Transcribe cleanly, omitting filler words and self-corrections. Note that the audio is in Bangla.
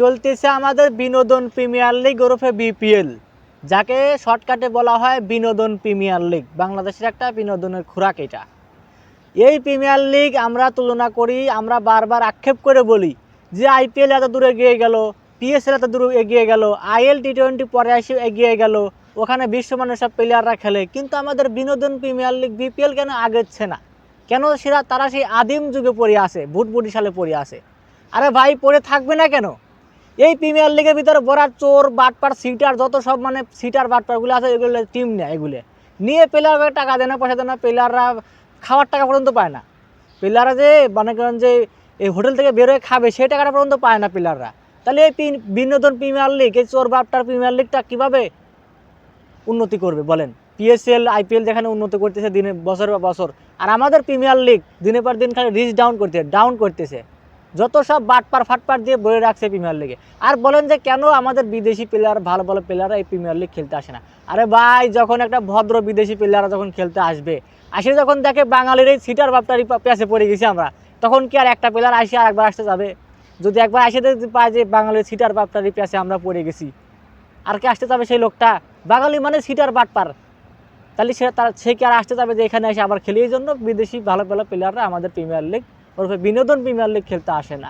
চলতেছে আমাদের বিনোদন প্রিমিয়ার লিগ ওরফে বিপিএল, যাকে শর্টকাটে বলা হয় বিনোদন প্রিমিয়ার লিগ। বাংলাদেশের একটা বিনোদনের খোরাক এটা। এই প্রিমিয়ার লিগ আমরা তুলনা করি, আমরা বারবার আক্ষেপ করে বলি যে আইপিএল এত দূরে এগিয়ে গেল, পিএসএল এত দূরে এগিয়ে গেল, আইএল টি20 পরে এসে এগিয়ে গেল, ওখানে বিশ্বমানের সব প্লেয়াররা খেলে, কিন্তু আমাদের বিনোদন প্রিমিয়ার লিগ বিপিএল কেন আগেচ্ছে না? কেন তারা সেই আদিম যুগে পড়ে আসে, ভুটভুটি সালে পড়ে আসে? আরে ভাই, পড়ে থাকবে না কেন? এই প্রিমিয়ার লিগের ভিতরে বড় চোর বাটপার সিটার যত সব সিটার বাটপারগুলো আছে, এগুলো টিম নেয়, এগুলো নিয়ে প্লেয়ারকে টাকা দেয় না, পয়সা দেয় না, প্লেয়াররা খাওয়ার টাকা পর্যন্ত পায় না। প্লেয়াররা যে মনে করেন যে এই হোটেল থেকে বেরোয় খাবে, সেই টাকাটা পর্যন্ত পায় না প্লেয়াররা। তাহলে এই বিনোদন প্রিমিয়ার লিগ, এই চোর বাটপার প্রিমিয়ার লিগটা কীভাবে উন্নতি করবে বলেন? পিএসএল আইপিএল যেখানে উন্নতি করতেছে দিনে বছর বা বছর, আর আমাদের প্রিমিয়ার লিগ দিনের পর দিন খালি রিচ ডাউন করতেছে। যত সব বাটপার ফাটপার দিয়ে বয়ে রাখছে প্রিমিয়ার লিগে। আর বলেন যে কেন আমাদের বিদেশি প্লেয়ার, ভালো ভালো প্লেয়াররা এই প্রিমিয়ার লিগ খেলতে আসে না? আরে ভাই, যখন একটা ভদ্র বিদেশি প্লেয়াররা যখন খেলতে আসবে, যখন দেখে বাঙালির এই সিটার বাপটারি প্যাসে পড়ে গেছি আমরা, তখন কি আর একটা প্লেয়ার আসে আর একবার আসতে যাবে? যদি একবার আসে পায় যে বাঙালির সিটার বাপটারি প্যাসে আমরা পড়ে গেছি, আর কি আসতে যাবে সেই লোকটা? বাঙালি মানে সিটার বাটপার, তাহলে সে কি আর আসতে যাবে যে এখানে এসে আবার খেলে? এই জন্য বিদেশি ভালো ভালো প্লেয়াররা আমাদের প্রিমিয়ার লিগ ওরফে বিনোদন প্রিমিয়ার লিগ খেলতে আসে না।